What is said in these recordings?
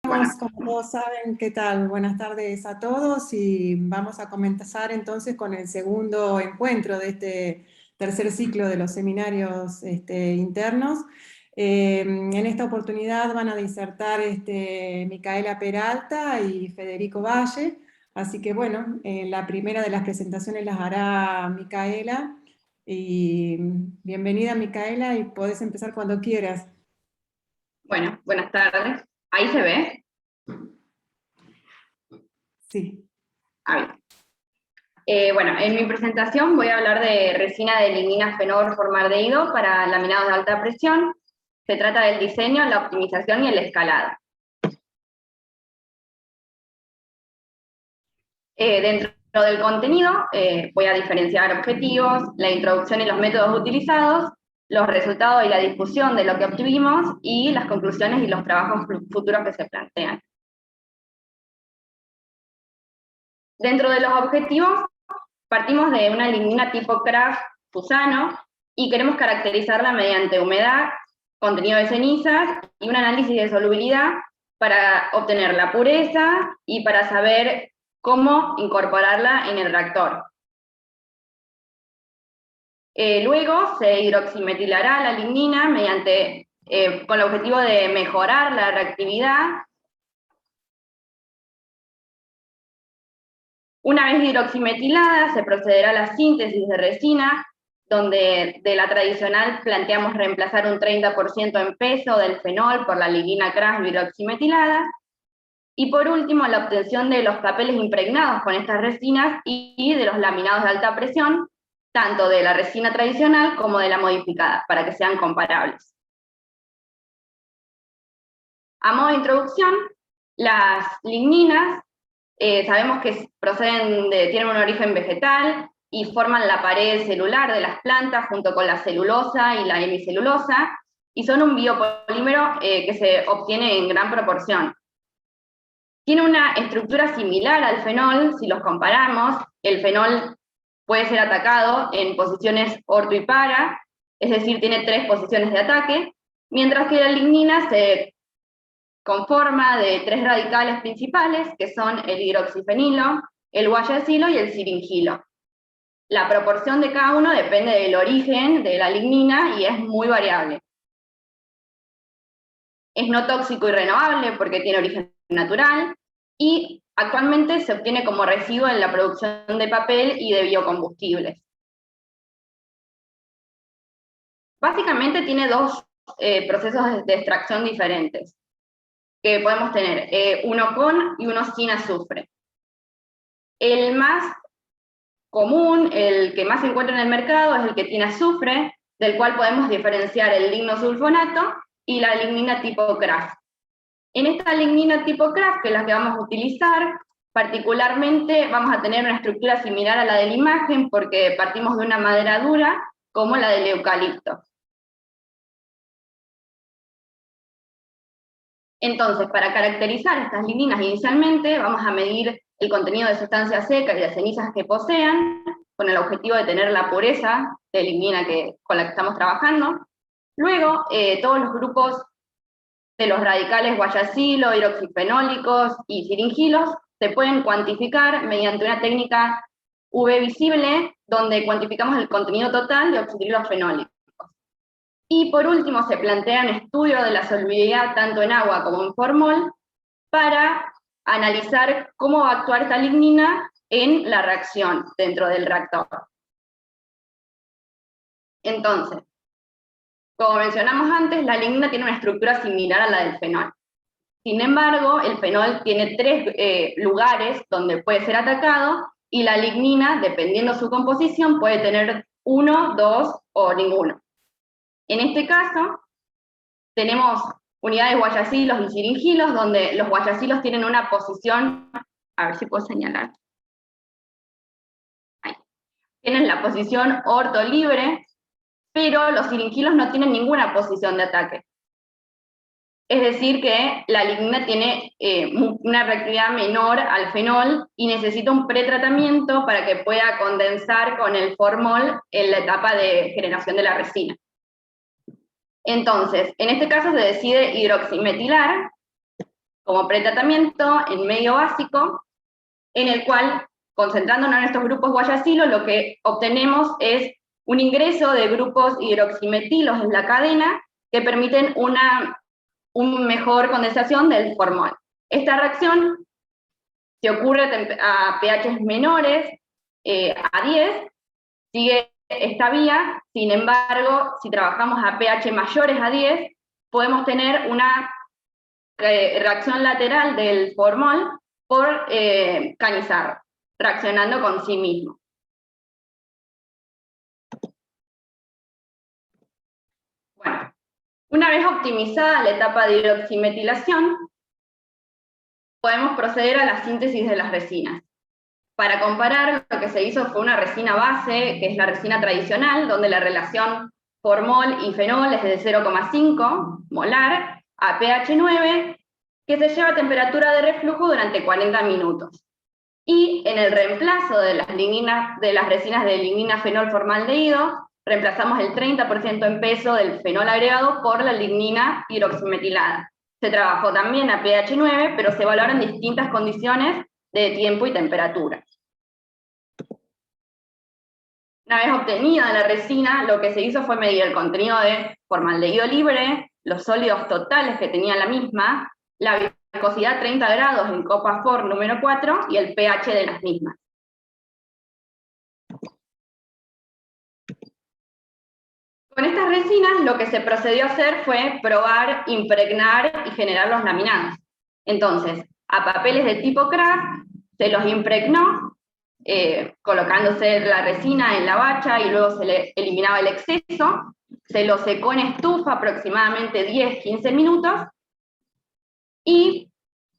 Bueno, Como todos saben, ¿qué tal? Buenas tardes a todos y vamos a comenzar entonces con el segundo encuentro de este tercer ciclo de los seminarios internos. En esta oportunidad van a disertar Micaela Peralta y Federico Valle, así que bueno, la primera de las presentaciones las hará Micaela. Y bienvenida Micaela y podés empezar cuando quieras. bueno, buenas tardes. ¿Ahí se ve? Sí. Ah, bien. Bueno, en mi presentación voy a hablar de resina de lignina fenol formaldehído para laminados de alta presión. Se trata del diseño, la optimización y el escalado. Dentro del contenido voy a diferenciar objetivos, la introducción y los métodos utilizados, los resultados y la discusión de lo que obtuvimos y las conclusiones y los trabajos futuros que se plantean. Dentro de los objetivos, partimos de una lignina tipo Kraft Fusano y queremos caracterizarla mediante humedad, contenido de cenizas y un análisis de solubilidad para obtener la pureza y para saber cómo incorporarla en el reactor. Luego se hidroximetilará la lignina con el objetivo de mejorar la reactividad. Una vez hidroximetilada, se procederá a la síntesis de resina, donde de la tradicional planteamos reemplazar un 30% en peso del fenol por la lignina Kraft hidroximetilada. Y por último, la obtención de los papeles impregnados con estas resinas y de los laminados de alta presión, tanto de la resina tradicional como de la modificada, para que sean comparables. A modo de introducción, las ligninas sabemos que tienen un origen vegetal y forman la pared celular de las plantas junto con la celulosa y la hemicelulosa, y son un biopolímero que se obtiene en gran proporción. Tiene una estructura similar al fenol, si los comparamos. El fenol puede ser atacado en posiciones orto y para, es decir, tiene 3 posiciones de ataque, mientras que la lignina se conforma de 3 radicales principales, que son el hidroxifenilo, el guayacilo y el siringilo. La proporción de cada uno depende del origen de la lignina y es muy variable. Es no tóxico y renovable porque tiene origen natural y actualmente se obtiene como residuo en la producción de papel y de biocombustibles. Básicamente tiene 2 procesos de extracción diferentes que podemos tener, uno con y uno sin azufre. El más común, el que más se encuentra en el mercado, es el que tiene azufre, del cual podemos diferenciar el lignosulfonato y la lignina tipo Kraft. En esta lignina tipo Kraft, que es la que vamos a utilizar, particularmente vamos a tener una estructura similar a la de la imagen porque partimos de una madera dura como la del eucalipto. Entonces, para caracterizar estas ligninas inicialmente, vamos a medir el contenido de sustancia seca y de cenizas que posean, con el objetivo de tener la pureza de lignina con la que estamos trabajando. Luego, todos los grupos de los radicales guayacilo, hidroxifenólicos y siringilos se pueden cuantificar mediante una técnica UV visible, donde cuantificamos el contenido total de oxidrilos fenólicos. Y por último, se plantea un estudio de la solubilidad tanto en agua como en formol para analizar cómo va a actuar esta lignina en la reacción dentro del reactor. Entonces, como mencionamos antes, la lignina tiene una estructura similar a la del fenol. Sin embargo, el fenol tiene 3 lugares donde puede ser atacado y la lignina, dependiendo su composición, puede tener 1, 2 o ninguno. En este caso, tenemos unidades guayacilos y siringilos, donde los guayacilos tienen una posición, a ver si puedo señalar, ahí. Tienen la posición orto libre, pero los siringilos no tienen ninguna posición de ataque. Es decir que la lignina tiene una reactividad menor al fenol y necesita un pretratamiento para que pueda condensar con el formol en la etapa de generación de la resina. Entonces, en este caso se decide hidroximetilar como pretratamiento en medio básico, en el cual, concentrándonos en estos grupos guayacilo, lo que obtenemos es un ingreso de grupos hidroximetilos en la cadena que permiten una mejor condensación del formol. Esta reacción, si ocurre a pHs menores a 10, sigue esta vía. Sin embargo, si trabajamos a pH mayores a 10, podemos tener una reacción lateral del formol por canizar, reaccionando con sí mismo. Bueno, una vez optimizada la etapa de hidroximetilación, podemos proceder a la síntesis de las resinas. Para comparar, lo que se hizo fue una resina base, que es la resina tradicional, donde la relación formol y fenol es de 0,5 molar a pH 9, que se lleva a temperatura de reflujo durante 40 minutos. Y en el reemplazo de las resinas de lignina fenol formaldehído, reemplazamos el 30% en peso del fenol agregado por la lignina hidroximetilada. Se trabajó también a pH 9, pero se evaluaron distintas condiciones de tiempo y temperatura. Una vez obtenida la resina, lo que se hizo fue medir el contenido de formaldehído libre, los sólidos totales que tenía la misma, la viscosidad a 30 grados en copa FOR número 4 y el pH de las mismas. Con estas resinas lo que se procedió a hacer fue probar, impregnar y generar los laminados. Entonces, a papeles de tipo craft se los impregnó, colocándose la resina en la bacha y luego se le eliminaba el exceso, se lo secó en estufa aproximadamente 10-15 minutos y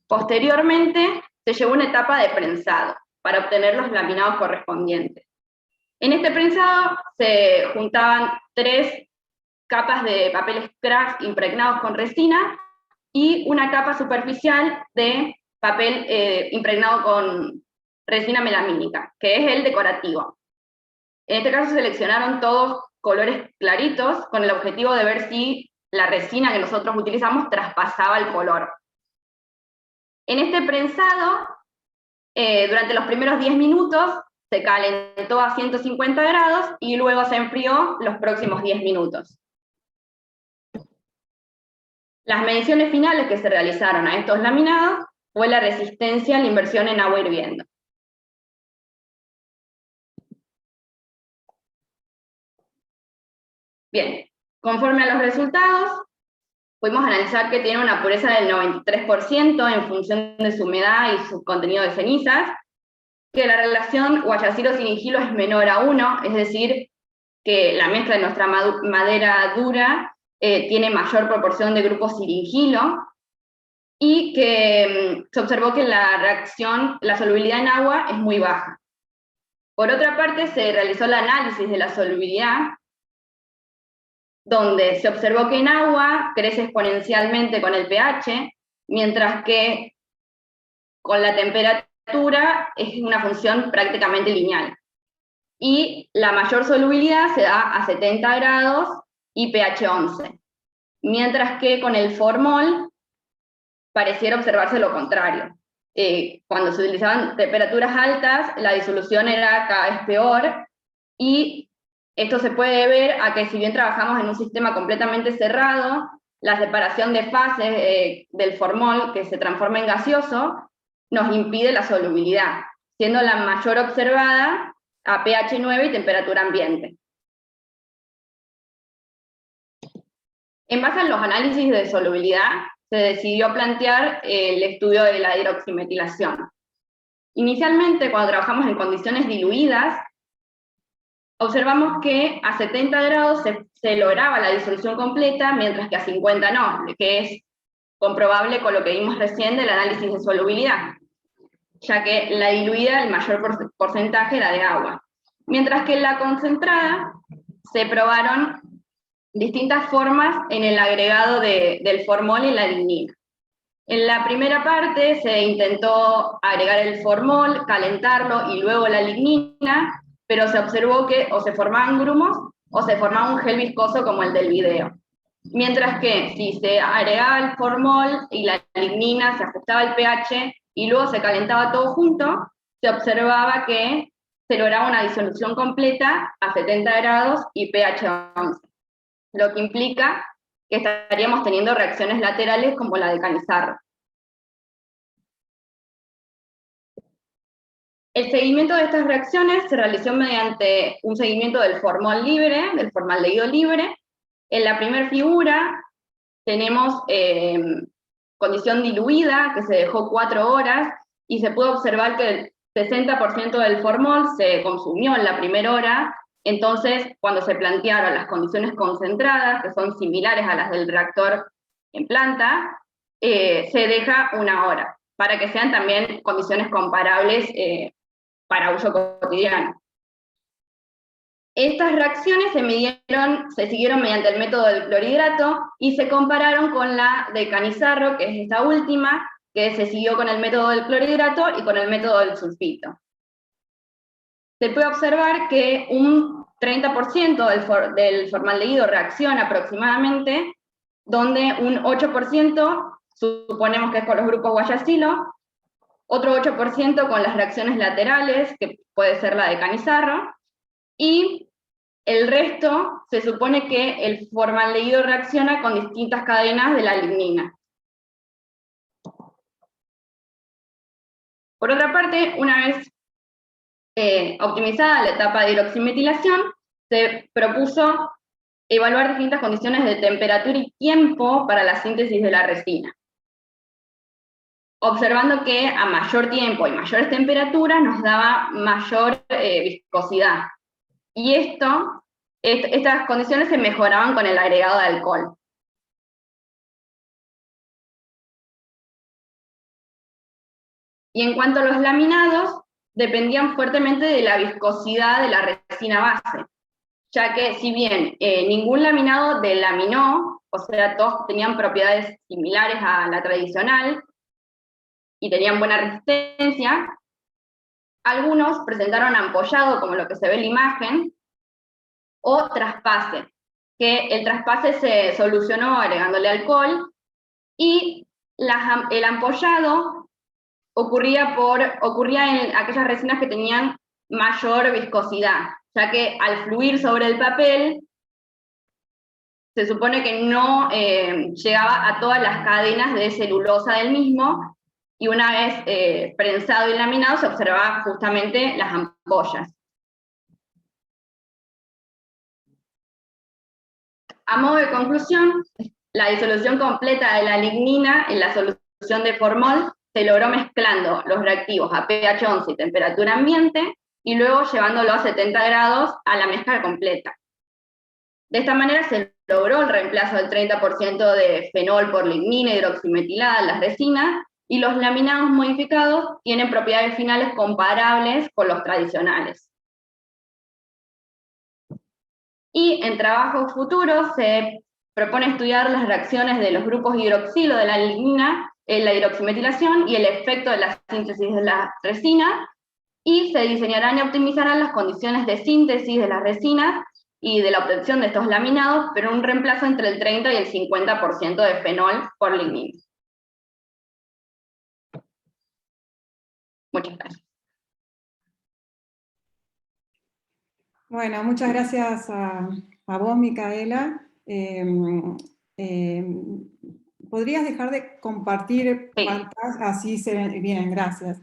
posteriormente se llevó una etapa de prensado para obtener los laminados correspondientes. En este prensado se juntaban 3 capas de papeles craft impregnados con resina y una capa superficial de papel impregnado con resina melamínica, que es el decorativo. En este caso seleccionaron todos colores claritos con el objetivo de ver si la resina que nosotros utilizamos traspasaba el color. En este prensado, durante los primeros 10 minutos, se calentó a 150 grados y luego se enfrió los próximos 10 minutos. Las mediciones finales que se realizaron a estos laminados fue la resistencia a la inmersión en agua hirviendo. Bien, conforme a los resultados, pudimos analizar que tiene una pureza del 93% en función de su humedad y su contenido de cenizas, que la relación guayacilo-siringilo es menor a 1, es decir, que la mezcla de nuestra madera dura tiene mayor proporción de grupo siringilo, y que se observó que la solubilidad en agua es muy baja. Por otra parte, se realizó el análisis de la solubilidad, donde se observó que en agua crece exponencialmente con el pH, mientras que con la temperatura es una función prácticamente lineal. Y la mayor solubilidad se da a 70 grados y pH 11, mientras que con el formol pareciera observarse lo contrario. Cuando se utilizaban temperaturas altas, la disolución era cada vez peor, y esto se puede ver a que si bien trabajamos en un sistema completamente cerrado, la separación de fases del formol, que se transforma en gaseoso, nos impide la solubilidad, siendo la mayor observada a pH 9 y temperatura ambiente. En base a los análisis de solubilidad, se decidió plantear el estudio de la hidroximetilación. Inicialmente, cuando trabajamos en condiciones diluidas, observamos que a 70 grados se lograba la disolución completa, mientras que a 50 no, que es comprobable con lo que vimos recién del análisis de solubilidad, ya que la diluida el mayor porcentaje era de agua. Mientras que en la concentrada se probaron distintas formas en el agregado del formol y la lignina. En la primera parte se intentó agregar el formol, calentarlo y luego la lignina, pero se observó que o se formaban grumos o se formaba un gel viscoso como el del video. Mientras que si se agregaba el formol y la lignina, se ajustaba el pH y luego se calentaba todo junto, se observaba que se lograba una disolución completa a 70 grados y pH 11, lo que implica que estaríamos teniendo reacciones laterales como la de Canizarro. El seguimiento de estas reacciones se realizó mediante un seguimiento del formol libre, del formaldehído libre. En la primera figura tenemos condición diluida, que se dejó 4 horas, y se puede observar que el 60% del formol se consumió en la primera hora. Entonces, cuando se plantearon las condiciones concentradas, que son similares a las del reactor en planta, se deja 1 hora, para que sean también condiciones comparables para uso cotidiano. Estas reacciones se siguieron mediante el método del clorhidrato y se compararon con la de Canizarro, que es esta última, que se siguió con el método del clorhidrato y con el método del sulfito. Se puede observar que un 30% del formaldehído reacciona aproximadamente, donde un 8% suponemos que es con los grupos guayacilo, otro 8% con las reacciones laterales, que puede ser la de Canizarro, y el resto se supone que el formaldehído reacciona con distintas cadenas de la lignina. Por otra parte, una vez optimizada la etapa de hidroximetilación, se propuso evaluar distintas condiciones de temperatura y tiempo para la síntesis de la resina, observando que a mayor tiempo y mayores temperaturas nos daba mayor viscosidad. Y estas condiciones se mejoraban con el agregado de alcohol. Y en cuanto a los laminados, dependían fuertemente de la viscosidad de la resina base, ya que si bien ningún laminado delaminó, o sea, todos tenían propiedades similares a la tradicional y tenían buena resistencia, algunos presentaron ampollado, como lo que se ve en la imagen, o traspase, que el traspase se solucionó agregándole alcohol, y el ampollado ocurría en aquellas resinas que tenían mayor viscosidad, ya que al fluir sobre el papel, se supone que no llegaba a todas las cadenas de celulosa del mismo, y una vez prensado y laminado se observaba justamente las ampollas. A modo de conclusión, la disolución completa de la lignina en la solución de formol se logró mezclando los reactivos a pH 11 y temperatura ambiente, y luego llevándolo a 70 grados a la mezcla completa. De esta manera se logró el reemplazo del 30% de fenol por lignina hidroximetilada en las resinas, y los laminados modificados tienen propiedades finales comparables con los tradicionales. Y en trabajos futuros se propone estudiar las reacciones de los grupos hidroxilo de la lignina en la hidroximetilación y el efecto de la síntesis de la resina, y se diseñarán y optimizarán las condiciones de síntesis de las resinas y de la obtención de estos laminados, pero un reemplazo entre el 30 y el 50% de fenol por lignina. Muchas gracias. Bueno, muchas gracias a vos, Micaela. ¿Podrías dejar de compartir pantalla? Así se ven bien, gracias.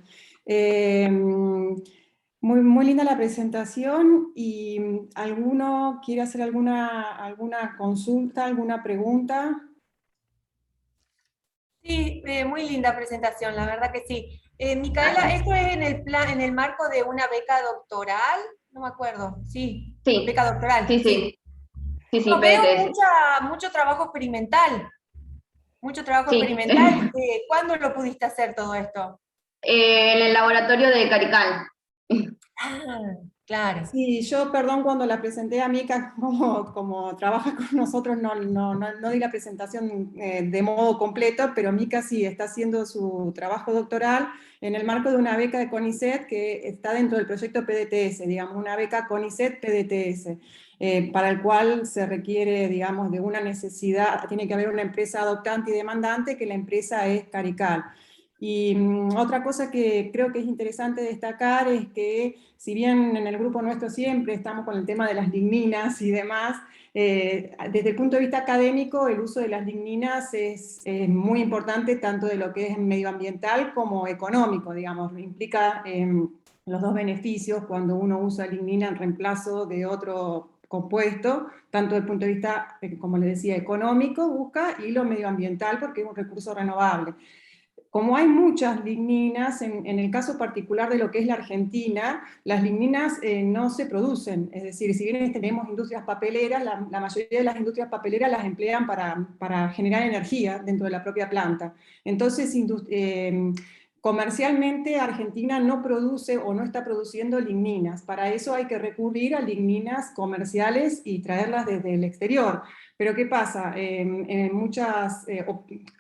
Muy linda la presentación. ¿Y alguno quiere hacer alguna consulta, alguna pregunta? Sí, muy linda presentación, la verdad que sí. Micaela, ¿esto es en el marco de una beca doctoral? No me acuerdo, sí. Sí. Beca doctoral. Sí. No, veo mucho trabajo experimental. Mucho trabajo experimental. ¿Cuándo lo pudiste hacer todo esto? En el laboratorio de Carical. Ah, claro. Sí, yo, perdón, cuando la presenté a Mica, como trabaja con nosotros, no di la presentación de modo completo, pero Mica sí está haciendo su trabajo doctoral en el marco de una beca de CONICET que está dentro del proyecto PDTS, digamos, una beca CONICET PDTS, para el cual se requiere, digamos, de una necesidad, tiene que haber una empresa adoptante y demandante, que la empresa es Carical. Y otra cosa que creo que es interesante destacar es que, si bien en el grupo nuestro siempre estamos con el tema de las ligninas y demás, desde el punto de vista académico el uso de las ligninas es muy importante, tanto de lo que es medioambiental como económico, digamos, implica los dos beneficios cuando uno usa lignina en reemplazo de otro compuesto, tanto desde el punto de vista, como les decía, económico, busca, y lo medioambiental, porque es un recurso renovable. Como hay muchas ligninas, en el caso particular de lo que es la Argentina, las ligninas no se producen. Es decir, si bien tenemos industrias papeleras, la mayoría de las industrias papeleras las emplean para generar energía dentro de la propia planta. Entonces, comercialmente Argentina no produce o no está produciendo ligninas. Para eso hay que recurrir a ligninas comerciales y traerlas desde el exterior. Pero ¿qué pasa? En muchas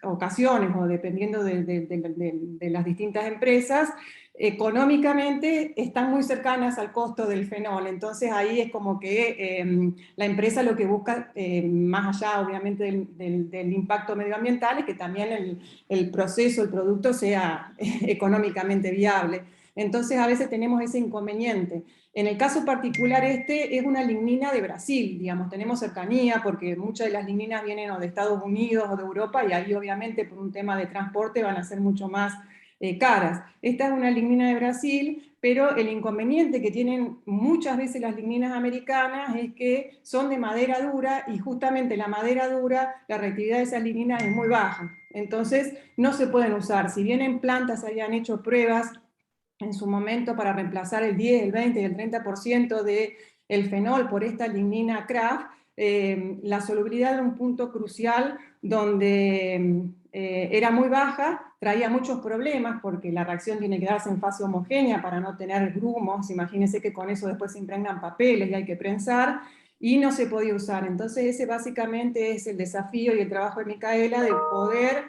ocasiones, o dependiendo de las distintas empresas, económicamente están muy cercanas al costo del fenol. Entonces ahí es como que la empresa lo que busca, más allá obviamente del impacto medioambiental, es que también el proceso, el producto sea económicamente viable. Entonces a veces tenemos ese inconveniente. En el caso particular es una lignina de Brasil, digamos, tenemos cercanía porque muchas de las ligninas vienen o de Estados Unidos o de Europa, y ahí obviamente por un tema de transporte van a ser mucho más caras. Esta es una lignina de Brasil, pero el inconveniente que tienen muchas veces las ligninas americanas es que son de madera dura, y justamente la madera dura, la reactividad de esas ligninas es muy baja. Entonces no se pueden usar. Si bien en plantas se habían hecho pruebas en su momento para reemplazar el 10, el 20 y el 30% del fenol por esta lignina Kraft, la solubilidad era un punto crucial donde era muy baja, traía muchos problemas porque la reacción tiene que darse en fase homogénea para no tener grumos. Imagínense que con eso después se impregnan papeles y hay que prensar, y no se podía usar. Entonces ese básicamente es el desafío y el trabajo de Micaela, de poder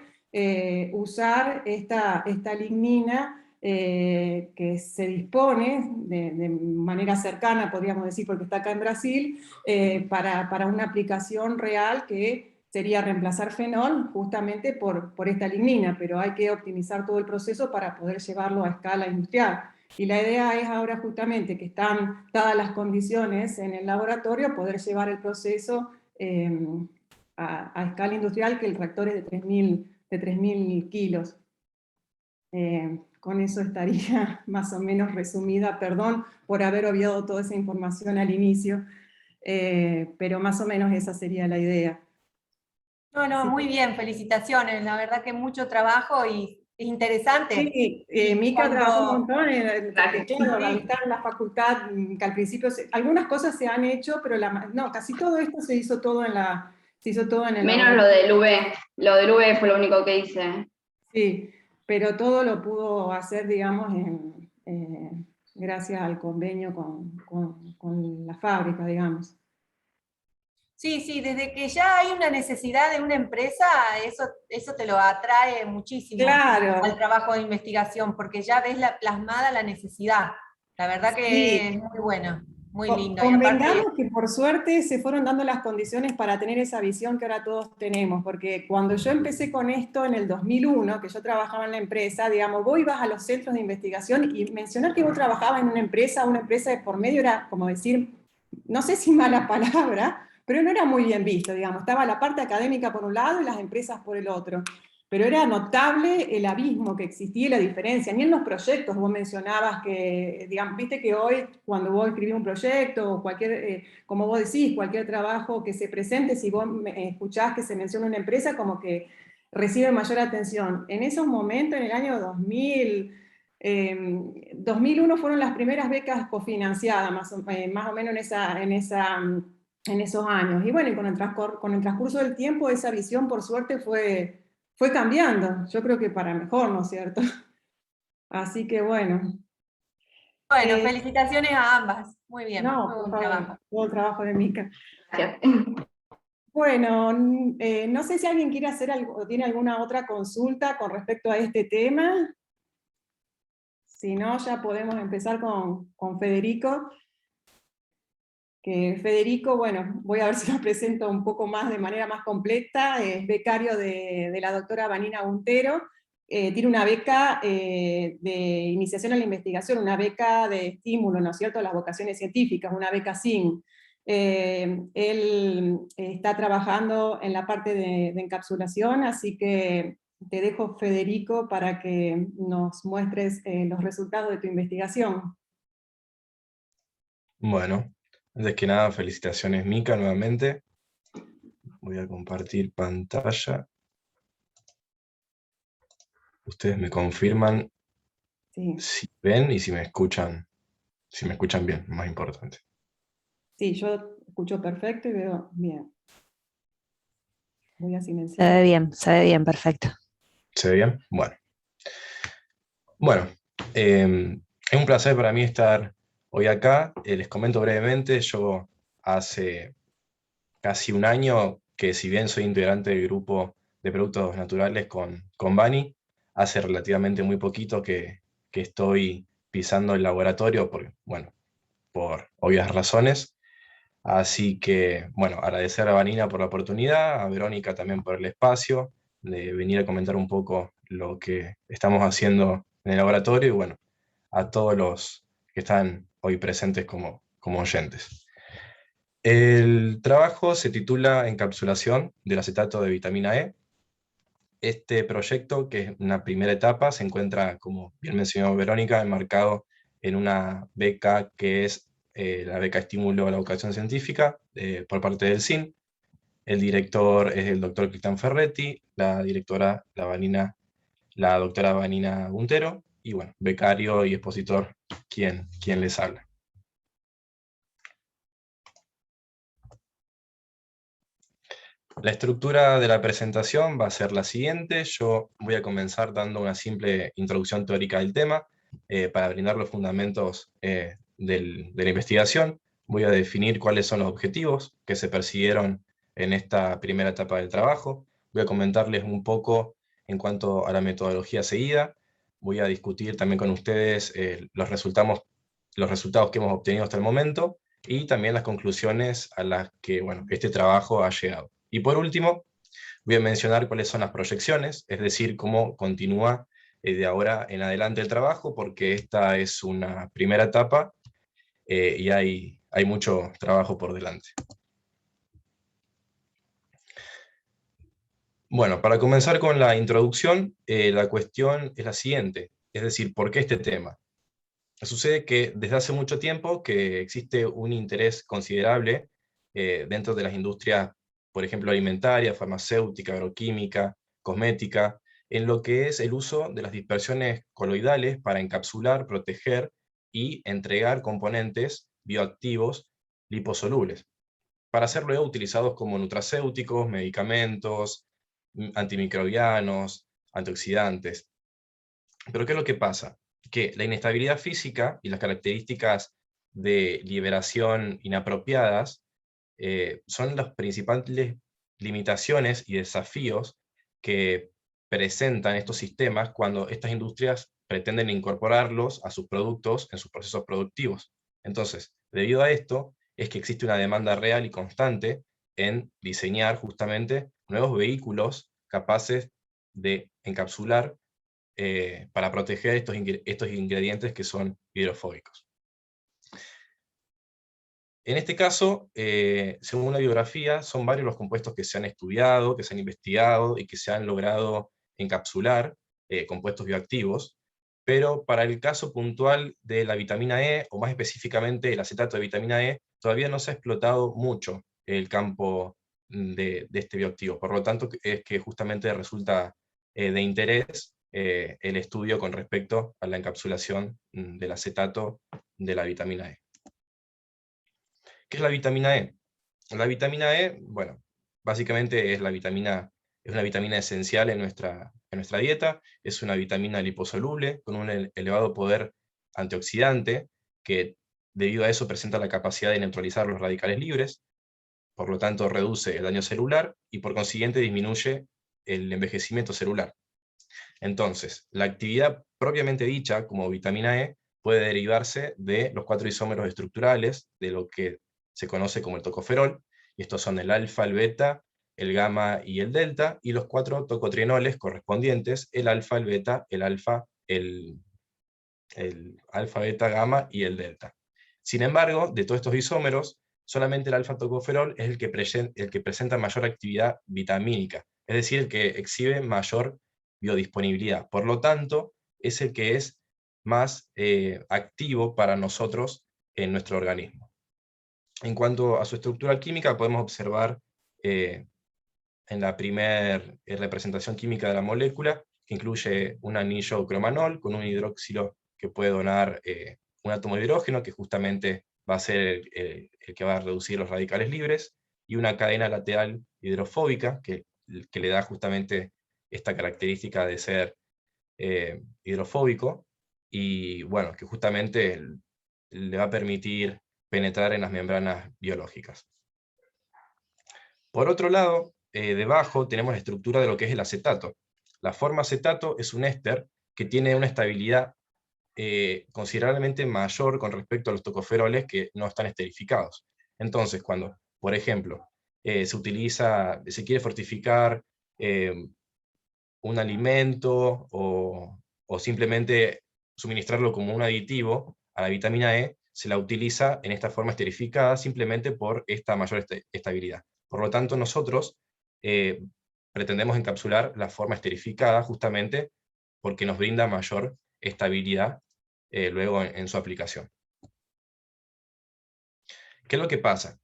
usar esta lignina que se dispone de manera cercana, podríamos decir, porque está acá en Brasil, para una aplicación real que sería reemplazar fenol justamente por esta lignina, pero hay que optimizar todo el proceso para poder llevarlo a escala industrial. Y la idea es ahora justamente que están dadas las condiciones en el laboratorio, poder llevar el proceso a escala industrial, que el reactor es de 3.000 kilos. Con eso estaría más o menos resumida. Perdón por haber obviado toda esa información al inicio, pero más o menos esa sería la idea. No, Así muy que, bien, felicitaciones. La verdad que mucho trabajo y es interesante. sí, Y Mica trabajó un cuando, montón, porque Gracias. claro, al sí, estar en la facultad, que al principio, algunas cosas se han hecho, pero no, casi todo esto se hizo todo en el Menos lo laboratorio. del UV. Lo del UV fue lo único que hice. Sí, pero todo lo pudo hacer, digamos, gracias al convenio con la fábrica, digamos. sí, sí, desde que ya hay una necesidad de una empresa, eso te lo atrae muchísimo al Claro, trabajo de investigación, porque ya ves plasmada la necesidad. La verdad que es sí. muy bueno, muy lindo. Y aparte, Convengamos que por suerte se fueron dando las condiciones para tener esa visión que ahora todos tenemos, porque cuando yo empecé con esto en el 2001, que yo trabajaba en la empresa, digamos, vos ibas a los centros de investigación y mencionar que vos trabajabas en una empresa de por medio era como decir, no sé si mala palabra, pero no era muy bien visto, digamos, estaba la parte académica por un lado y las empresas por el otro. Pero era notable el abismo que existía y la diferencia. Ni en los proyectos vos mencionabas que, digamos, viste que hoy cuando vos escribís un proyecto o cualquier, como vos decís, cualquier trabajo que se presente, si vos escuchás que se menciona una empresa, como que recibe mayor atención. En esos momentos, en el año 2000, 2001 fueron las primeras becas cofinanciadas, más o menos en esos años. Y bueno, y con el transcurso del tiempo, esa visión, por suerte, fue cambiando, yo creo que para mejor, ¿no es cierto? Así que bueno, Bueno, felicitaciones a ambas. Muy bien, No, muy por buen favor, trabajo. todo el trabajo de Mica. Gracias. Bueno, no sé si alguien quiere hacer algo, o tiene alguna otra consulta con respecto a este tema. Si no, ya podemos empezar con Federico. Que Federico, bueno, voy a ver si lo presento un poco más de manera más completa, es becario de la doctora Vanina Buntero, tiene una beca de iniciación a la investigación, una beca de estímulo, ¿no es cierto?, a las vocaciones científicas, una beca SIN. Él está trabajando en la parte de encapsulación, así que te dejo, Federico, para que nos muestres los resultados de tu investigación. Bueno, antes que nada, felicitaciones Mica nuevamente. Voy a compartir pantalla. Ustedes me confirman Sí. si ven y si me escuchan bien, más importante. Sí, yo escucho perfecto y veo bien. Voy a silenciar. Se ve bien, perfecto. ¿Se ve bien? Bueno, es un placer para mí estar hoy acá. Les comento brevemente, yo hace casi un año que, si bien soy integrante del grupo de productos naturales con Bani, hace relativamente muy poquito que estoy pisando el laboratorio por obvias razones. Así que, bueno, agradecer a Vanina por la oportunidad, a Verónica también por el espacio, de venir a comentar un poco lo que estamos haciendo en el laboratorio, y bueno, a todos los que están hoy presentes como oyentes. El trabajo se titula Encapsulación del acetato de vitamina E. Este proyecto, que es una primera etapa, se encuentra, como bien mencionó Verónica, enmarcado en una beca que es la beca Estímulo a la Vocación Científica por parte del SIN. El director es el doctor Cristian Ferretti, la directora la doctora Vanina Buntero, y bueno, becario y expositor quien les habla. La estructura de la presentación va a ser la siguiente. Yo voy a comenzar dando una simple introducción teórica del tema para brindar los fundamentos de la investigación. Voy a definir cuáles son los objetivos que se persiguieron en esta primera etapa del trabajo. Voy a comentarles un poco en cuanto a la metodología seguida. Voy a discutir también con ustedes los resultados que hemos obtenido hasta el momento, y también las conclusiones a las que este trabajo ha llegado. Y por último, voy a mencionar cuáles son las proyecciones, es decir, cómo continúa de ahora en adelante el trabajo, porque esta es una primera etapa y hay mucho trabajo por delante. Bueno, para comenzar con la introducción, la cuestión es la siguiente, es decir, ¿por qué este tema? Sucede que desde hace mucho tiempo que existe un interés considerable dentro de las industrias, por ejemplo, alimentaria, farmacéutica, agroquímica, cosmética, en lo que es el uso de las dispersiones coloidales para encapsular, proteger y entregar componentes bioactivos liposolubles, para ser luego utilizados como nutracéuticos, medicamentos, antimicrobianos, antioxidantes. Pero ¿qué es lo que pasa? Que la inestabilidad física y las características de liberación inapropiadas son las principales limitaciones y desafíos que presentan estos sistemas cuando estas industrias pretenden incorporarlos a sus productos en sus procesos productivos. Entonces, debido a esto, es que existe una demanda real y constante en diseñar justamente nuevos vehículos capaces de encapsular para proteger estos ingredientes que son hidrofóbicos. En este caso, según la bibliografía, son varios los compuestos que se han estudiado, que se han investigado y que se han logrado encapsular, compuestos bioactivos, pero para el caso puntual de la vitamina E, o más específicamente el acetato de vitamina E, todavía no se ha explotado mucho el campo de este bioactivo. Por lo tanto, es que justamente resulta de interés el estudio con respecto a la encapsulación del acetato de la vitamina E. ¿Qué es la vitamina E? La vitamina E, bueno, básicamente es una vitamina esencial en nuestra dieta, es una vitamina liposoluble con un elevado poder antioxidante, que debido a eso presenta la capacidad de neutralizar los radicales libres, por lo tanto reduce el daño celular y por consiguiente disminuye el envejecimiento celular. Entonces, la actividad propiamente dicha, como vitamina E, puede derivarse de los 4 isómeros estructurales, de lo que se conoce como el tocoferol, y estos son el alfa, el beta, el gamma y el delta, y los 4 tocotrienoles correspondientes, el alfa, el beta, el alfa, el alfa, beta, gamma y el delta. Sin embargo, de todos estos isómeros, solamente el alfa-tocoferol es el que presenta mayor actividad vitamínica, es decir, el que exhibe mayor biodisponibilidad. Por lo tanto, es el que es más activo para nosotros en nuestro organismo. En cuanto a su estructura química, podemos observar en la primera representación química de la molécula, que incluye un anillo cromanol con un hidroxilo que puede donar un átomo de hidrógeno, que justamente va a ser el que va a reducir los radicales libres, y una cadena lateral hidrofóbica, que le da justamente esta característica de ser hidrofóbico, y bueno, que justamente le va a permitir penetrar en las membranas biológicas. Por otro lado, debajo tenemos la estructura de lo que es el acetato. La forma acetato es un éster que tiene una estabilidad considerablemente mayor con respecto a los tocoferoles que no están esterificados. Entonces, cuando, por ejemplo, se quiere fortificar un alimento o simplemente suministrarlo como un aditivo a la vitamina E, se la utiliza en esta forma esterificada simplemente por esta mayor estabilidad. Por lo tanto, nosotros pretendemos encapsular la forma esterificada justamente porque nos brinda mayor estabilidad luego en su aplicación. ¿Qué es lo que pasa?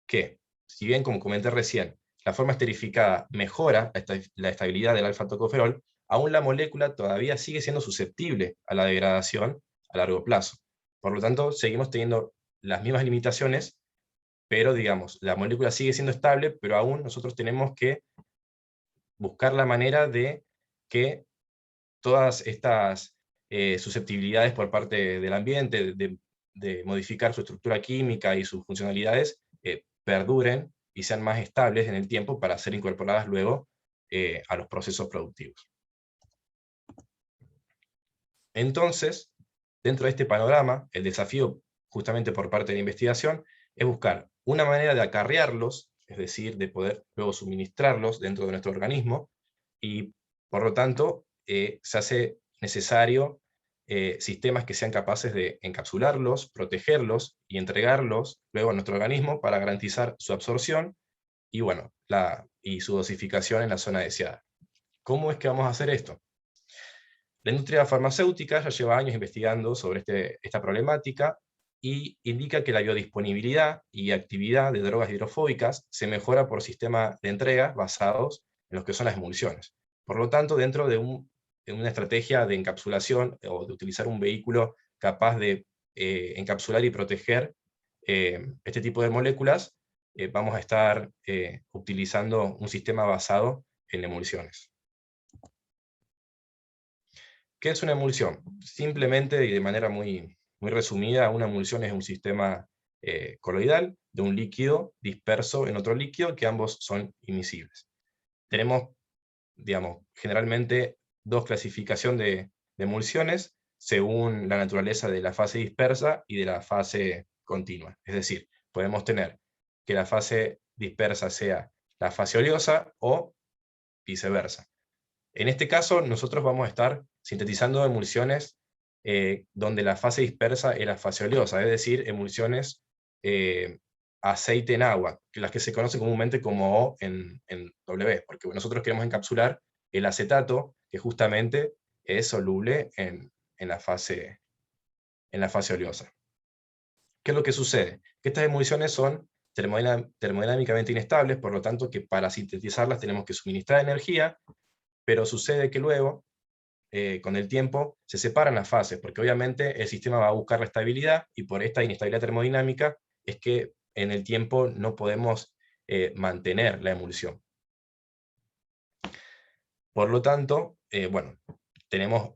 Que, si bien como comenté recién, la forma esterificada mejora la estabilidad del alfa-tocoferol, aún la molécula todavía sigue siendo susceptible a la degradación a largo plazo. Por lo tanto, seguimos teniendo las mismas limitaciones, pero digamos, la molécula sigue siendo estable, pero aún nosotros tenemos que buscar la manera de que todas estas susceptibilidades por parte del ambiente, de modificar su estructura química y sus funcionalidades, perduren y sean más estables en el tiempo para ser incorporadas luego a los procesos productivos. Entonces, dentro de este panorama, el desafío justamente por parte de la investigación es buscar una manera de acarrearlos, es decir, de poder luego suministrarlos dentro de nuestro organismo, y por lo tanto se hace necesario sistemas que sean capaces de encapsularlos, protegerlos y entregarlos luego a nuestro organismo para garantizar su absorción y, bueno, y su dosificación en la zona deseada. ¿Cómo es que vamos a hacer esto? La industria farmacéutica ya lleva años investigando sobre esta problemática y indica que la biodisponibilidad y actividad de drogas hidrofóbicas se mejora por sistemas de entrega basados en lo que son las emulsiones. Por lo tanto, dentro de una estrategia de encapsulación o de utilizar un vehículo capaz de encapsular y proteger este tipo de moléculas, vamos a estar utilizando un sistema basado en emulsiones. ¿Qué es una emulsión? Simplemente y de manera muy resumida, una emulsión es un sistema coloidal de un líquido disperso en otro líquido que ambos son imisibles. Tenemos, digamos, generalmente dos clasificaciones de emulsiones según la naturaleza de la fase dispersa y de la fase continua. Es decir, podemos tener que la fase dispersa sea la fase oleosa o viceversa. En este caso, nosotros vamos a estar sintetizando emulsiones donde la fase dispersa es la fase oleosa, es decir, emulsiones aceite en agua, las que se conocen comúnmente como O en W, porque nosotros queremos encapsular el acetato, que justamente es soluble en la fase oleosa. ¿Qué es lo que sucede? Que estas emulsiones son termodinámicamente inestables, por lo tanto que para sintetizarlas tenemos que suministrar energía, pero sucede que luego, con el tiempo, se separan las fases, porque obviamente el sistema va a buscar la estabilidad, y por esta inestabilidad termodinámica es que en el tiempo no podemos mantener la emulsión. Por lo tanto, bueno, tenemos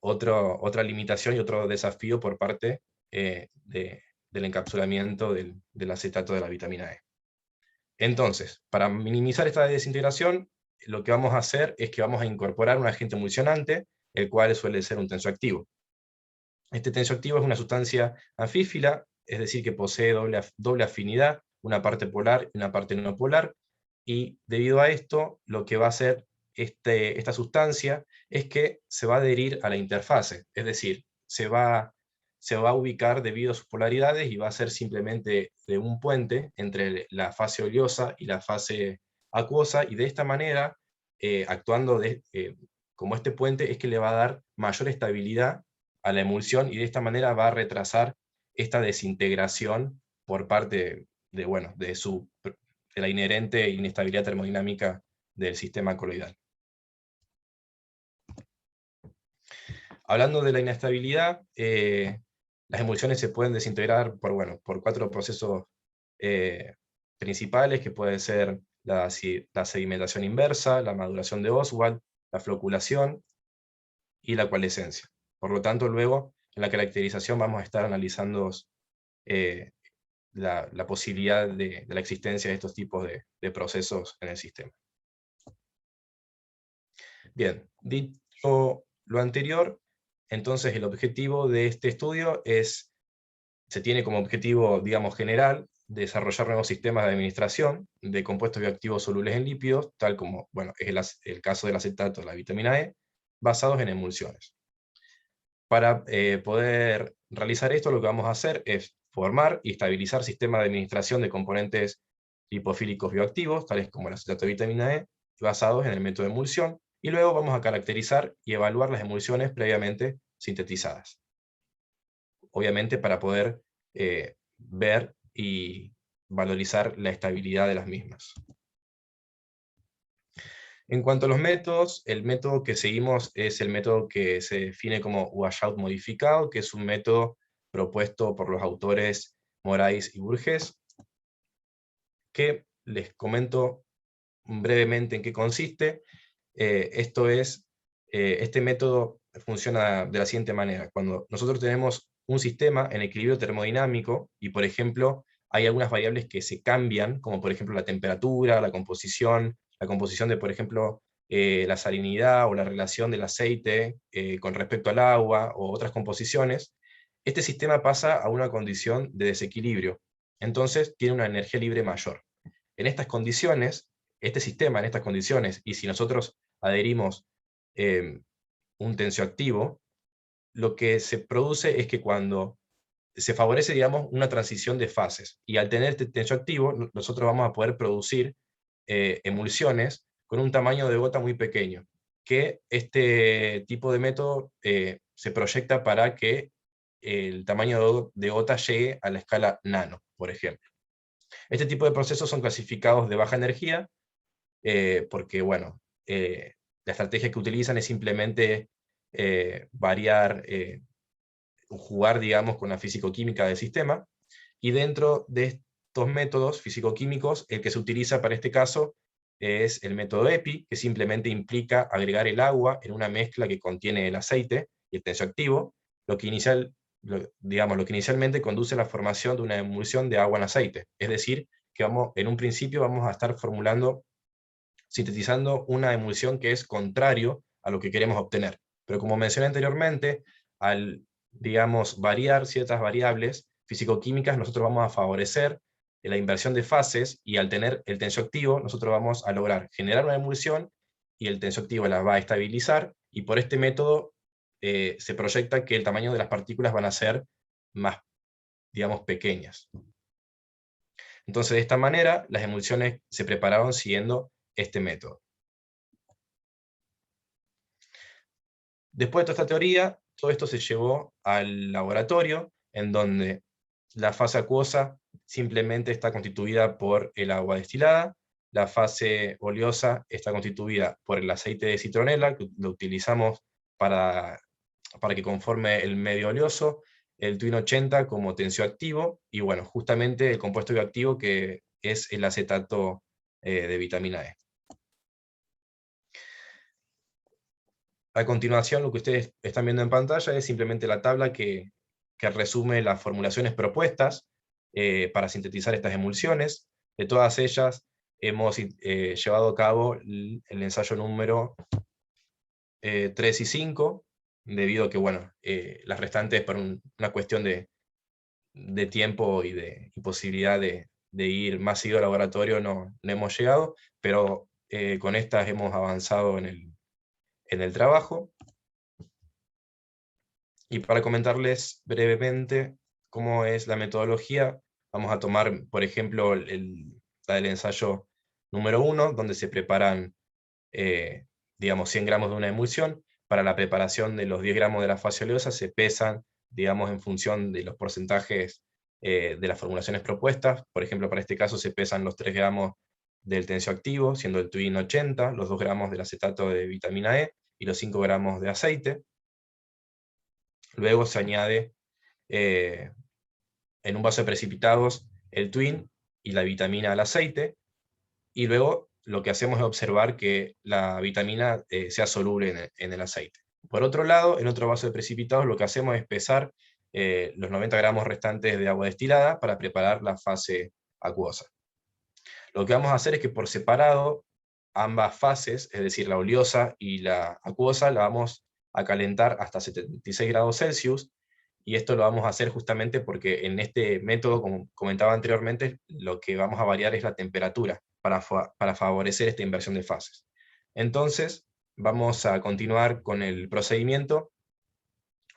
otra limitación y otro desafío por parte del encapsulamiento del acetato de la vitamina E. Entonces, para minimizar esta desintegración, lo que vamos a hacer es que vamos a incorporar un agente emulsionante, el cual suele ser un tensioactivo. Este tensioactivo es una sustancia anfífila, es decir, que posee doble afinidad, una parte polar y una parte no polar, y debido a esto, lo que va a hacer esta sustancia es que se va a adherir a la interfase, es decir, se va a ubicar debido a sus polaridades y va a ser simplemente de un puente entre la fase oleosa y la fase acuosa, y de esta manera, actuando como este puente, es que le va a dar mayor estabilidad a la emulsión, y de esta manera va a retrasar esta desintegración por parte de la inherente inestabilidad termodinámica del sistema coloidal. Hablando de la inestabilidad, las emulsiones se pueden desintegrar por 4 procesos principales, que pueden ser la sedimentación inversa, la maduración de Oswald, la floculación y la coalescencia. Por lo tanto, luego, en la caracterización vamos a estar analizando la posibilidad de la existencia de estos tipos de procesos en el sistema. Bien, dicho lo anterior, entonces el objetivo de este estudio se tiene como objetivo, digamos, general, desarrollar nuevos sistemas de administración de compuestos bioactivos solubles en lípidos, tal como es el caso del acetato de la vitamina E, basados en emulsiones. Para poder realizar esto, lo que vamos a hacer es formar y estabilizar sistemas de administración de componentes lipofílicos bioactivos, tales como el acetato de vitamina E, basados en el método de emulsión, y luego vamos a caracterizar y evaluar las emulsiones previamente sintetizadas. Obviamente para poder ver y valorizar la estabilidad de las mismas. En cuanto a los métodos, el método que seguimos es el método que se define como washout modificado, que es un método propuesto por los autores Morais y Burgess, que les comento brevemente en qué consiste. Este método funciona de la siguiente manera. Cuando nosotros tenemos un sistema en equilibrio termodinámico, y por ejemplo, hay algunas variables que se cambian, como por ejemplo la temperatura, la composición de, por ejemplo, la salinidad o la relación del aceite con respecto al agua o otras composiciones, este sistema pasa a una condición de desequilibrio. Entonces tiene una energía libre mayor. En estas condiciones, este sistema en estas condiciones, y si nosotros adherimos un tensioactivo, lo que se produce es que cuando se favorece, digamos, una transición de fases, y al tener este tensioactivo, nosotros vamos a poder producir emulsiones con un tamaño de gota muy pequeño, que este tipo de método se proyecta para que el tamaño de gota llegue a la escala nano, por ejemplo. Este tipo de procesos son clasificados de baja energía, porque, bueno, la estrategia que utilizan es simplemente jugar, digamos, con la fisicoquímica del sistema, y dentro de estos métodos fisicoquímicos, el que se utiliza para este caso es el método EPI, que simplemente implica agregar el agua en una mezcla que contiene el aceite y el tensioactivo, lo que inicialmente conduce a la formación de una emulsión de agua en aceite. Es decir, que en un principio vamos a estar sintetizando una emulsión que es contrario a lo que queremos obtener. Pero como mencioné anteriormente, al, digamos, variar ciertas variables fisicoquímicas, nosotros vamos a favorecer la inversión de fases, y al tener el tensioactivo, nosotros vamos a lograr generar una emulsión, y el tensioactivo la va a estabilizar, y por este método se proyecta que el tamaño de las partículas van a ser más, digamos, pequeñas. Entonces, de esta manera, las emulsiones se prepararon siguiendo este método. Después de toda esta teoría, todo esto se llevó al laboratorio, en donde la fase acuosa simplemente está constituida por el agua destilada, la fase oleosa está constituida por el aceite de citronela, que lo utilizamos para que conforme el medio oleoso, el Twin 80 como tensioactivo, y bueno, justamente el compuesto bioactivo que es el acetato de vitamina E. A continuación, lo que ustedes están viendo en pantalla es simplemente la tabla que que resume las formulaciones propuestas para sintetizar estas emulsiones. De todas ellas hemos llevado a cabo el ensayo número 3 y 5, debido a que, bueno, las restantes por una cuestión de tiempo y posibilidad de ir más seguido al laboratorio no hemos llegado, pero con estas hemos avanzado en el trabajo. Y para comentarles brevemente cómo es la metodología, vamos a tomar, por ejemplo, la del ensayo número 1, donde se preparan, digamos, 100 gramos de una emulsión. Para la preparación de los 10 gramos de la fase oleosa se pesan, digamos, en función de los porcentajes de las formulaciones propuestas. Por ejemplo, para este caso se pesan los 3 gramos del tensioactivo, siendo el twin 80, los 2 gramos del acetato de vitamina E y los 5 gramos de aceite. Luego se añade en un vaso de precipitados el twin y la vitamina al aceite, y luego lo que hacemos es observar que la vitamina sea soluble en el aceite. Por otro lado, en otro vaso de precipitados lo que hacemos es pesar los 90 gramos restantes de agua destilada para preparar la fase acuosa. Lo que vamos a hacer es que por separado, ambas fases, es decir, la oleosa y la acuosa, la vamos a calentar hasta 76 grados Celsius, y esto lo vamos a hacer justamente porque en este método, como comentaba anteriormente, lo que vamos a variar es la temperatura para favorecer esta inversión de fases. Entonces, vamos a continuar con el procedimiento,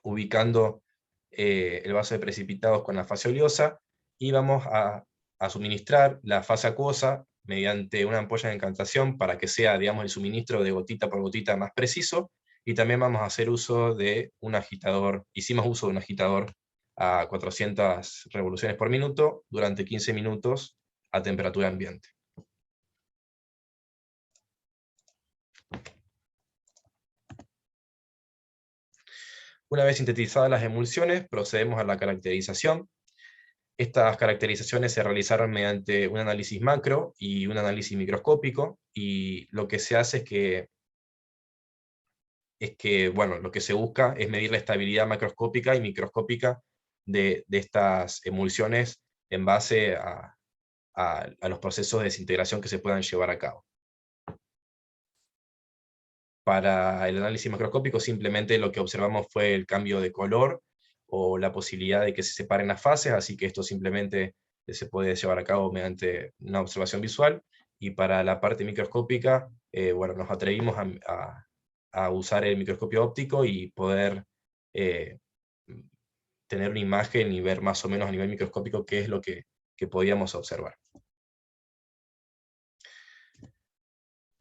ubicando el vaso de precipitados con la fase oleosa, y vamos a suministrar la fase acuosa mediante una ampolla de encantación para que sea, digamos, el suministro de gotita por gotita más preciso, y también vamos a hacer uso de un agitador, hicimos uso de un agitador a 400 revoluciones por minuto durante 15 minutos a temperatura ambiente. Una vez sintetizadas las emulsiones, procedemos a la caracterización. Estas caracterizaciones se realizaron mediante un análisis macro y un análisis microscópico, y lo que se hace es que, bueno, lo que se busca es medir la estabilidad macroscópica y microscópica de estas emulsiones en base a los procesos de desintegración que se puedan llevar a cabo. Para el análisis macroscópico simplemente lo que observamos fue el cambio de color o la posibilidad de que se separen las fases, así que esto simplemente se puede llevar a cabo mediante una observación visual. Y para la parte microscópica, bueno, nos atrevimos a usar el microscopio óptico y poder tener una imagen y ver más o menos a nivel microscópico qué es lo que podíamos observar.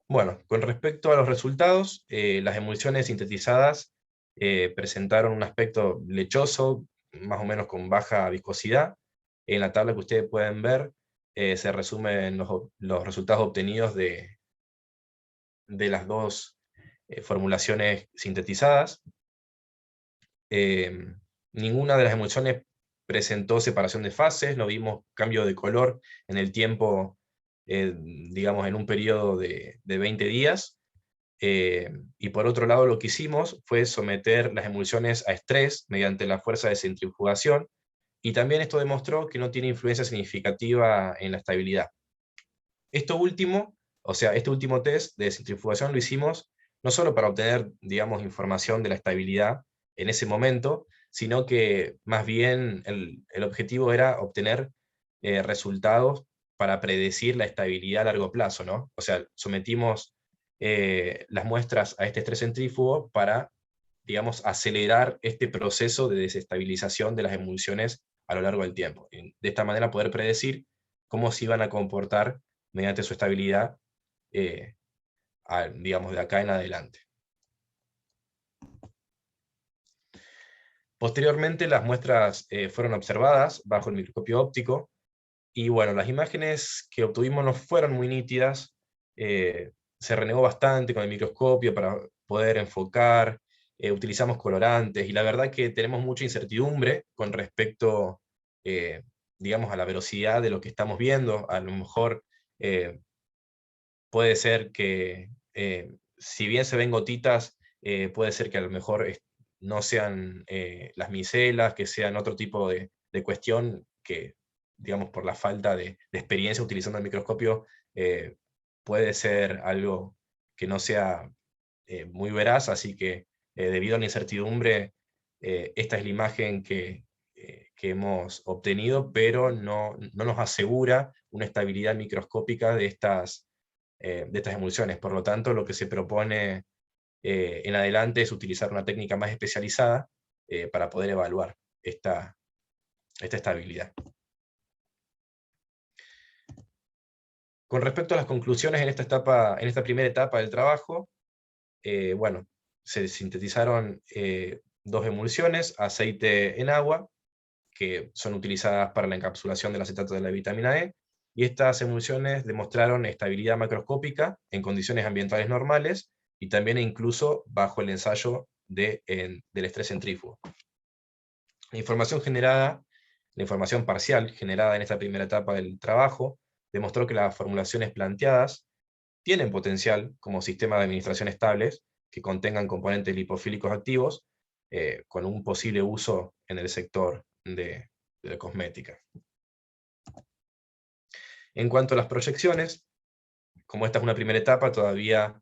Bueno, con respecto a los resultados, las emulsiones sintetizadas presentaron un aspecto lechoso, más o menos con baja viscosidad. En la tabla que ustedes pueden ver, se resumen los resultados obtenidos de las dos formulaciones sintetizadas. Ninguna de las emulsiones presentó separación de fases, no vimos cambio de color en el tiempo, digamos, en un periodo de 20 días. Y por otro lado, lo que hicimos fue someter las emulsiones a estrés mediante la fuerza de centrifugación, y también esto demostró que no tiene influencia significativa en la estabilidad. Esto último, o sea, este último test de centrifugación lo hicimos no solo para obtener, digamos, información de la estabilidad en ese momento, sino que más bien el objetivo era obtener resultados para predecir la estabilidad a largo plazo, ¿no? O sea, sometimos las muestras a este estrés centrífugo para, digamos, acelerar este proceso de desestabilización de las emulsiones a lo largo del tiempo. Y de esta manera poder predecir cómo se iban a comportar mediante su estabilidad, digamos, de acá en adelante. Posteriormente las muestras fueron observadas bajo el microscopio óptico, y bueno, las imágenes que obtuvimos no fueron muy nítidas, se renegó bastante con el microscopio para poder enfocar, utilizamos colorantes, y la verdad que tenemos mucha incertidumbre con respecto, digamos, a la velocidad de lo que estamos viendo. A lo mejor puede ser que, si bien se ven gotitas, puede ser que a lo mejor no sean las micelas, que sean otro tipo de cuestión que, digamos, por la falta de experiencia utilizando el microscopio, puede ser algo que no sea muy veraz, así que debido a la incertidumbre, esta es la imagen que hemos obtenido, pero no nos asegura una estabilidad microscópica de estas emulsiones. Por lo tanto, lo que se propone en adelante es utilizar una técnica más especializada para poder evaluar esta estabilidad. Con respecto a las conclusiones en esta primera etapa del trabajo, bueno, se sintetizaron dos emulsiones, aceite en agua, que son utilizadas para la encapsulación del acetato de la vitamina E, y estas emulsiones demostraron estabilidad macroscópica en condiciones ambientales normales, y también incluso bajo el ensayo del estrés centrífugo. La información parcial generada en esta primera etapa del trabajo demostró que las formulaciones planteadas tienen potencial como sistema de administración estables que contengan componentes lipofílicos activos, con un posible uso en el sector de la cosmética. En cuanto a las proyecciones, como esta es una primera etapa, todavía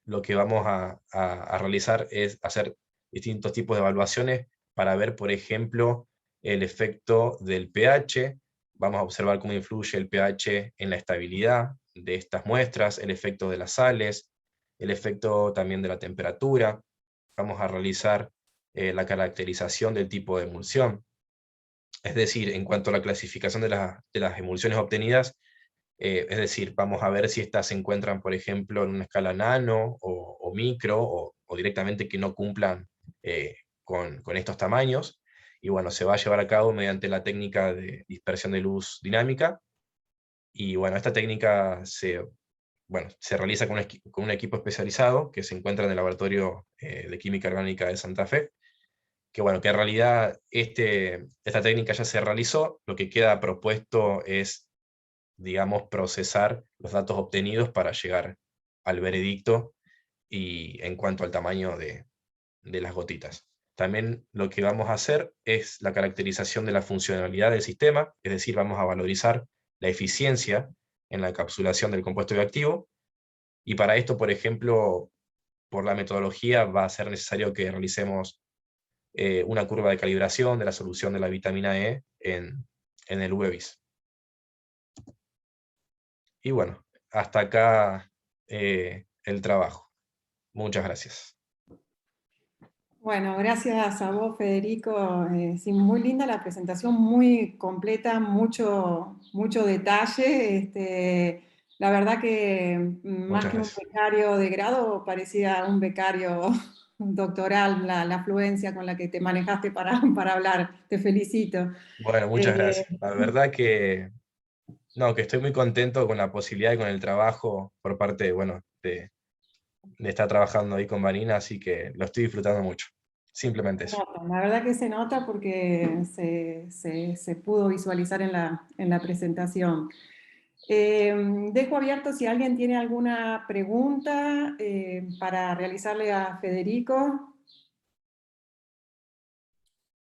lo que vamos a realizar es hacer distintos tipos de evaluaciones para ver, por ejemplo, el efecto del pH. Vamos a observar cómo influye el pH en la estabilidad de estas muestras, el efecto de las sales, el efecto también de la temperatura. Vamos a realizar la caracterización del tipo de emulsión. Es decir, en cuanto a la clasificación de las emulsiones obtenidas, es decir, vamos a ver si estas se encuentran, por ejemplo, en una escala nano o micro, o directamente que no cumplan con estos tamaños. Y bueno, se va a llevar a cabo mediante la técnica de dispersión de luz dinámica. Y bueno, esta técnica se realiza con un equipo especializado que se encuentra en el Laboratorio de Química Orgánica de Santa Fe, que bueno, que en realidad esta técnica ya se realizó. Lo que queda propuesto es, digamos, procesar los datos obtenidos para llegar al veredicto y en cuanto al tamaño de las gotitas. También lo que vamos a hacer es la caracterización de la funcionalidad del sistema, es decir, vamos a valorizar la eficiencia en la encapsulación del compuesto bioactivo, y para esto, por ejemplo, por la metodología va a ser necesario que realicemos una curva de calibración de la solución de la vitamina E en el UV-Vis. Y bueno, hasta acá el trabajo. Muchas gracias. Bueno, gracias a vos, Federico. Sí, muy linda la presentación, muy completa, mucho detalle. La verdad que más Muchas que un gracias. becario de grado, parecía un becario doctoral, la fluencia con la que te manejaste para hablar. Te felicito. Bueno, muchas gracias. La verdad que estoy muy contento con la posibilidad y con el trabajo por parte, bueno, de estar trabajando ahí con Vanina, así que lo estoy disfrutando mucho. Simplemente eso. La verdad que se nota porque se pudo visualizar en la presentación. Dejo abierto si alguien tiene alguna pregunta para realizarle a Federico.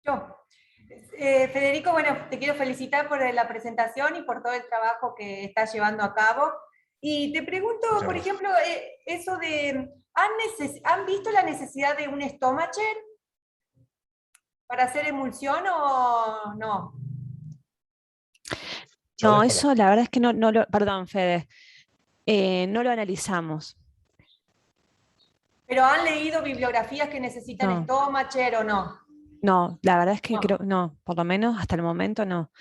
Yo. Federico, bueno, te quiero felicitar por la presentación y por todo el trabajo que estás llevando a cabo. Y te pregunto, Muchas por gracias. ejemplo, eso de, ¿han visto la necesidad de un stomacher para hacer emulsión o no? Yo No, desconozco. eso la verdad es que no lo, perdón, Fede, no lo analizamos. ¿Pero han leído bibliografías que necesitan No, stomacher o no? no, la verdad es que No. creo, no, por lo menos hasta el momento no.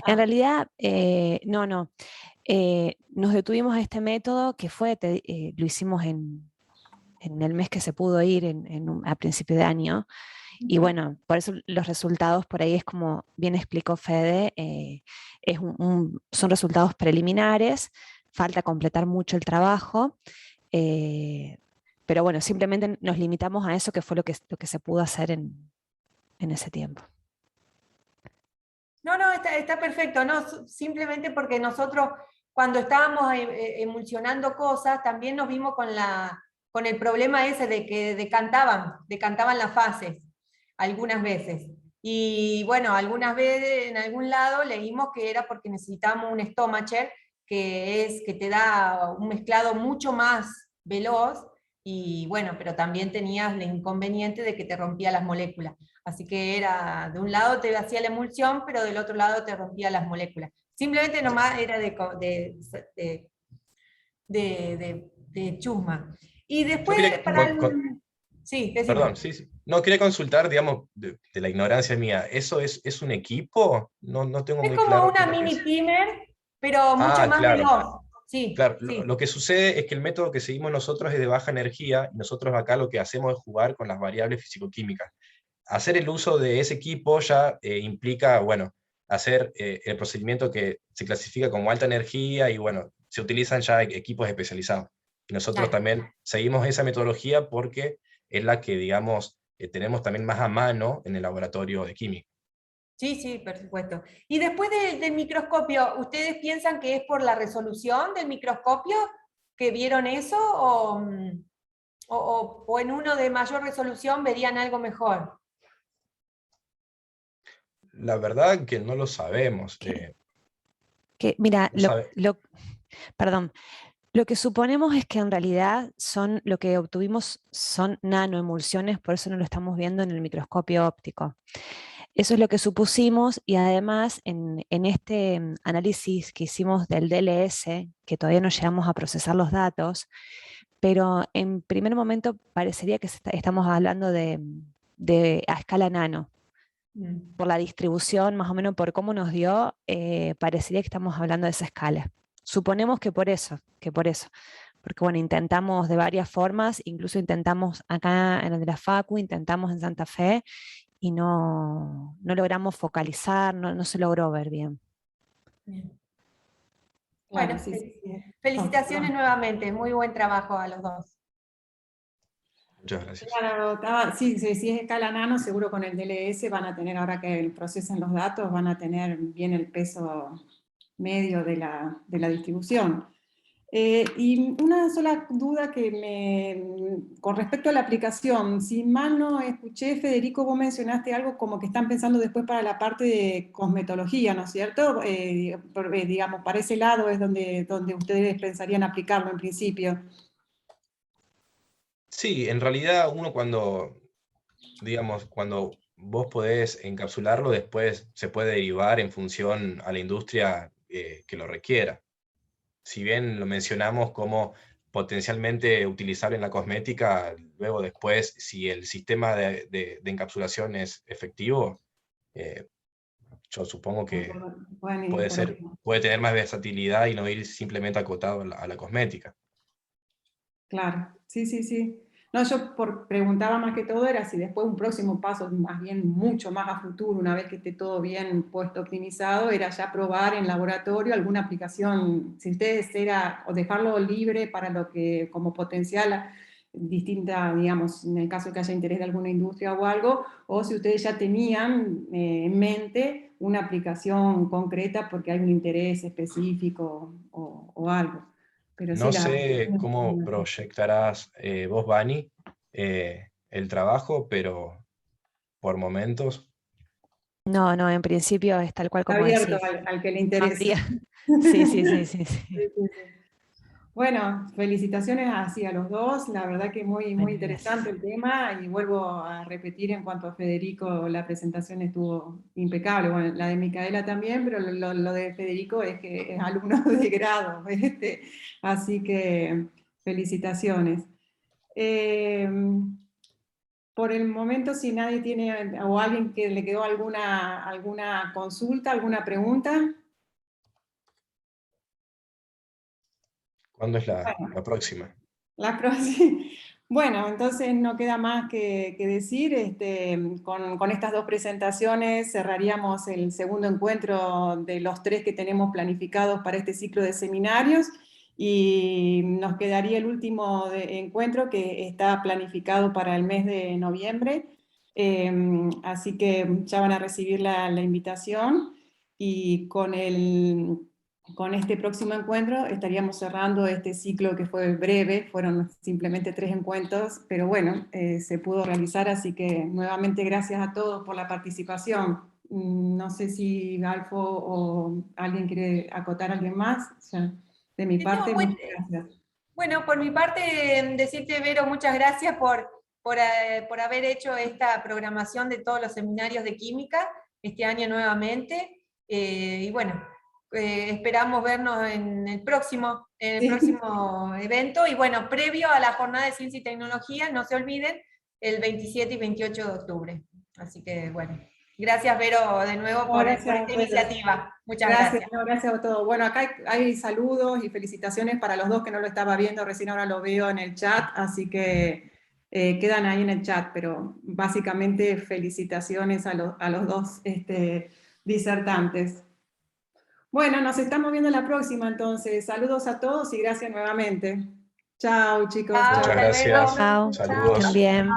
En Ah, realidad, no. Nos detuvimos a este método que lo hicimos en el mes que se pudo ir, a principio de año. Y bueno, por eso los resultados por ahí es como bien explicó Fede, son resultados preliminares, falta completar mucho el trabajo, pero bueno, simplemente nos limitamos a eso que fue lo que se pudo hacer en ese tiempo. no, está perfecto, no, simplemente porque nosotros cuando estábamos emulsionando cosas, también nos vimos con la con el problema ese de que decantaban las fases, algunas veces. Y bueno, algunas veces en algún lado leímos que era porque necesitamos un stomacher, que te da un mezclado mucho más veloz, y bueno, pero también tenías el inconveniente de que te rompía las moléculas. Así que era, de un lado te hacía la emulsión, pero del otro lado te rompía las moléculas. Simplemente nomás era de chusma. Y Yo después, quería, sí, decime. perdón, sí, sí. No, quería consultar, digamos, de la ignorancia mía, ¿eso es un equipo? No, no tengo Es muy como claro qué una es lo que mini es. primer, pero mucho Ah, más claro. veloz. Sí, Claro, sí. lo que sucede es que el método que seguimos nosotros es de baja energía, y nosotros acá lo que hacemos es jugar con las variables fisicoquímicas. Hacer el uso de ese equipo ya implica, bueno, hacer el procedimiento que se clasifica como alta energía, y bueno, se utilizan ya equipos especializados. Y nosotros Claro. también seguimos esa metodología porque es la que, digamos, tenemos también más a mano en el laboratorio de química. Sí, sí, por supuesto. Y después del microscopio, ¿ustedes piensan que es por la resolución del microscopio que vieron eso? ¿O en uno de mayor resolución verían algo mejor? La verdad que no lo sabemos. Mira, No sabe- perdón, lo que suponemos es que en realidad lo que obtuvimos son nanoemulsiones, por eso no lo estamos viendo en el microscopio óptico. Eso es lo que supusimos, y además en este análisis que hicimos del DLS, que todavía no llegamos a procesar los datos, pero en primer momento parecería que estamos hablando de a escala nano. Por la distribución, más o menos por cómo nos dio, parecería que estamos hablando de esa escala. Suponemos que por eso, porque bueno, intentamos de varias formas, incluso intentamos acá en el de la Facu, intentamos en Santa Fe, y no logramos focalizar, no se logró ver bien. Bien. Claro, Bueno, sí, sí, sí. felicitaciones No. nuevamente, muy buen trabajo a los dos. Muchas gracias. Claro, sí, si es escala nano, seguro con el DLS van a tener, ahora que procesen los datos, van a tener bien el peso medio de la distribución. Y una sola duda con respecto a la aplicación, si mal no escuché, Federico, vos mencionaste algo como que están pensando después para la parte de cosmetología, ¿no es cierto? Digamos, para ese lado es donde ustedes pensarían aplicarlo en principio. Sí, en realidad uno digamos, cuando vos podés encapsularlo, después se puede derivar en función a la industria que lo requiera. Si bien lo mencionamos como potencialmente utilizable en la cosmética, luego después, si el sistema de encapsulación es efectivo, eh, yo supongo que Pueden ir por otro. puede tener más versatilidad y no ir simplemente acotado a la cosmética. Claro, sí, sí, sí. No, yo preguntaba más que todo era si después un próximo paso, más bien mucho más a futuro, una vez que esté todo bien puesto, optimizado, era ya probar en laboratorio alguna aplicación, si ustedes era, o dejarlo libre para lo que, como potencial distinta, digamos, en el caso que haya interés de alguna industria o algo, o si ustedes ya tenían en mente una aplicación concreta porque hay un interés específico o algo. Pero sí, No las sé aplicaciones cómo están proyectarás vos, Vani, el trabajo, pero por momentos. No, no, en principio es tal cual como abierto decís. al que le No interese. habría. Sí, sí, sí, sí, sí. Sí, sí, sí. Bueno, felicitaciones así a los dos, la verdad que muy, muy Bueno, interesante gracias. el tema, y vuelvo a repetir en cuanto a Federico, la presentación estuvo impecable, bueno, la de Micaela también, pero lo de Federico es que es alumno de grado, así que felicitaciones. Eh, por el momento, si nadie tiene, o alguien que le quedó alguna consulta, alguna pregunta. ¿Cuándo es Bueno, la próxima? la próxima. Bueno, entonces no queda más que decir. Con estas dos presentaciones cerraríamos el segundo encuentro de los 3 que tenemos planificados para este ciclo de seminarios, y nos quedaría el último encuentro que está planificado para el mes de noviembre. Así que ya van a recibir la invitación, y con este próximo encuentro estaríamos cerrando este ciclo que fue breve, fueron simplemente 3 encuentros, pero bueno, se pudo realizar, así que nuevamente gracias a todos por la participación. No sé si Alfo o alguien quiere acotar a alguien más. O sea, de mi parte, muchas gracias. Bueno, por mi parte, decirte, Vero, muchas gracias por haber hecho esta programación de todos los seminarios de química este año nuevamente. Y bueno, esperamos vernos en el próximo evento. Y bueno, previo a la Jornada de Ciencia y Tecnología, no se olviden, el 27 y 28 de octubre. Así que bueno, gracias, Vero, de nuevo por esta iniciativa. Muchas gracias. No, gracias a todos. Bueno, acá hay saludos y felicitaciones para los dos que no lo estaba viendo, recién ahora lo veo en el chat, así que quedan ahí en el chat, pero básicamente felicitaciones a los dos disertantes. Bueno, nos estamos viendo la próxima entonces. Saludos a todos y gracias nuevamente. Chao, chicos. Muchas gracias. Chao. Saludos. También.